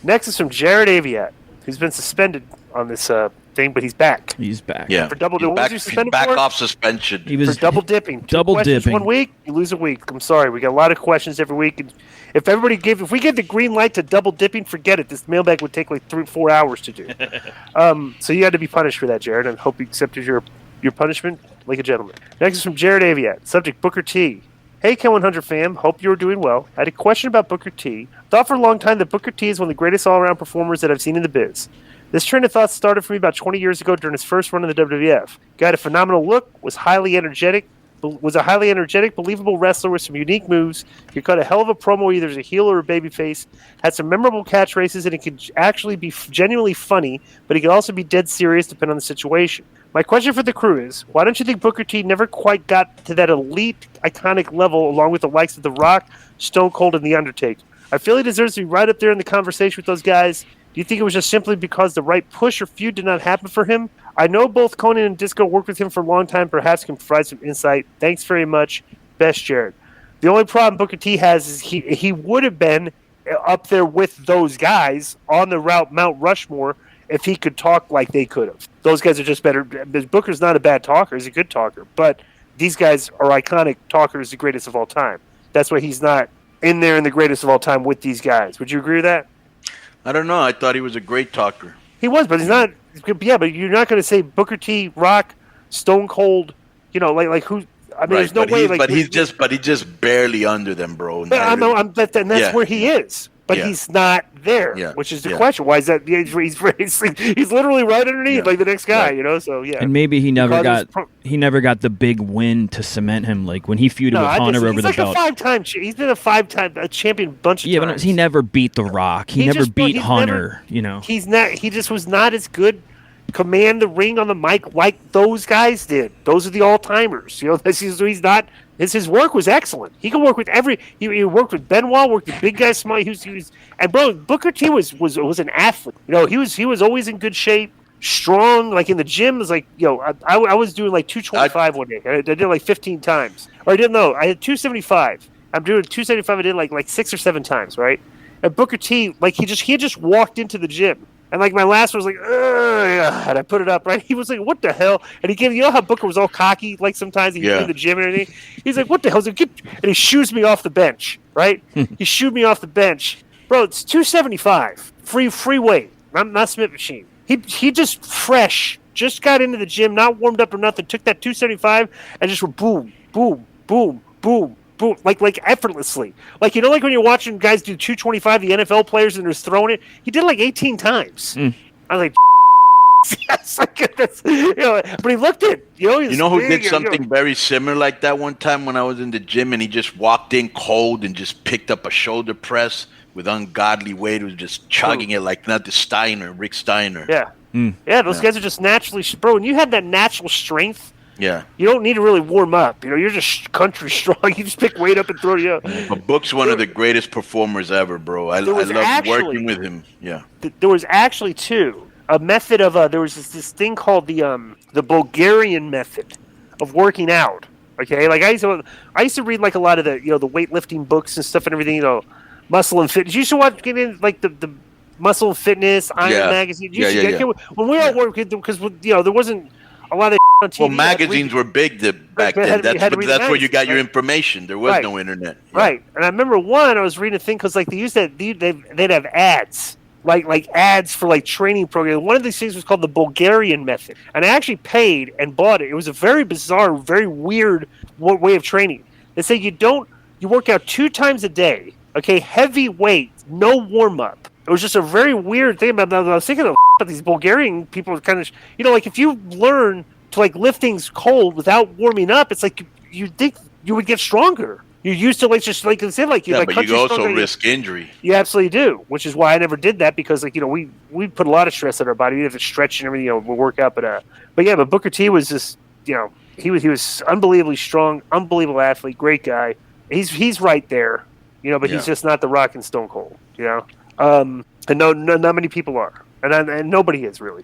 Next is from Jared Aviat, who's been suspended on this thing, but he's back. He's back. Yeah. For double dipping. He's back off suspension. He was for double dipping. Double dipping. 1 week, you lose a week. I'm sorry. We got a lot of questions every week. And if we gave the green light to double dipping, forget it. This mailbag would take like 3-4 hours to do. So you had to be punished for that, Jared. I hope you accepted your punishment like a gentleman. Next is from Jared Aviat. Subject, Booker T. Hey, K100 fam. Hope you're doing well. I had a question about Booker T. Thought for a long time that Booker T is one of the greatest all-around performers that I've seen in the biz. This train of thought started for me about 20 years ago during his first run in the WWF. Guy had a phenomenal look, was a highly energetic, believable wrestler with some unique moves. He cut a hell of a promo either as a heel or a babyface, had some memorable catchphrases, and it could actually be genuinely funny, but he could also be dead serious depending on the situation. My question for the crew is, why don't you think Booker T never quite got to that elite, iconic level along with the likes of The Rock, Stone Cold, and The Undertaker? I feel he deserves to be right up there in the conversation with those guys. Do you think it was just simply because the right push or feud did not happen for him? I know both Conan and Disco worked with him for a long time. Perhaps can provide some insight. Thanks very much. Best, Jared. The only problem Booker T has is he would have been up there with those guys on the route Mount Rushmore if he could talk like they could have. Those guys are just better. Booker's not a bad talker. He's a good talker. But these guys are iconic talkers, the greatest of all time. That's why he's not in there in the greatest of all time with these guys. Would you agree with that? I don't know. I thought he was a great talker. He was, but he's not. Yeah, but you're not going to say Booker T, Rock, Stone Cold. Like who? I mean, there's no way. He's just barely under them, bro. And that's where he is. But he's not there, which is the question. Why is that? He's literally right underneath, like the next guy, So and maybe he never got the big win to cement him, like when he feuded with Hunter over the belt. He's been a 5-time champion bunch of times. Yeah, but he never beat The Rock. He never beat Hunter. He's not. He just was not as good. Command the ring on the mic like those guys did. Those are the all timers. He's not. His work was excellent. He could work with He worked with Benoit, worked with big guys, small. And bro, Booker T was an athlete. He was always in good shape, strong. Like in the gym, was like I was doing like 225 one day. I did like 15 times. Or I didn't know. I had 275. I'm doing 275. I did like 6 or 7 times, right? And Booker T, like he just walked into the gym. And like my last one was like, and I put it up, right? He was like, what the hell? And he gave, how Booker was all cocky, like sometimes he'd be in the gym and everything. He's like, what the hell? And he shoos me off the bench, right? He shooed me off the bench. Bro, it's 275. Free weight. I'm not Smith machine. He just fresh, just got into the gym, not warmed up or nothing, took that 275 and just went boom, boom, boom, boom. Boom, like effortlessly. Like, like when you're watching guys do 225, the NFL players, and they're just throwing it? He did it like 18 times. I was like, yes, but he looked it. Who did something very similar like that one time when I was in the gym and he just walked in cold and just picked up a shoulder press with ungodly weight. He was just chugging it like not the Rick Steiner. Yeah. Yeah, those guys are just naturally, bro, when you have that natural strength, yeah, you don't need to really warm up. You're just country strong. You just pick weight up and throw you up. But Book's one of the greatest performers ever, bro. I love working with him. Yeah. There was actually a method of there was this thing called the Bulgarian method of working out. Okay, like I used to read like a lot of the the weightlifting books and stuff and everything. Muscle and Fitness. You used to get in like the Muscle and Fitness, Iron Magazine. When we were at work, because there wasn't a lot of on TV. Well, magazines were big back then. That's where you got your information. There was no internet. Yeah. Right. And I remember I was reading a thing because like they used that they'd have ads. Like ads for like training programs. One of these things was called the Bulgarian method. And I actually paid and bought it. It was a very bizarre, very weird way of training. They say you work out 2 times a day. Okay, heavy weight, no warm up. It was just a very weird thing. I was thinking of these Bulgarian people kind of, like if you learn to like lift things cold without warming up, it's like you think you would get stronger. You're used to but you also risk injury. You absolutely do, which is why I never did that because we put a lot of stress on our body. We have to stretch and everything, we'll work out. But Booker T was just, he was unbelievably strong, unbelievable athlete, great guy. He's right there, but he's just not The Rock and Stone Cold, and no, not many people are, and nobody is really.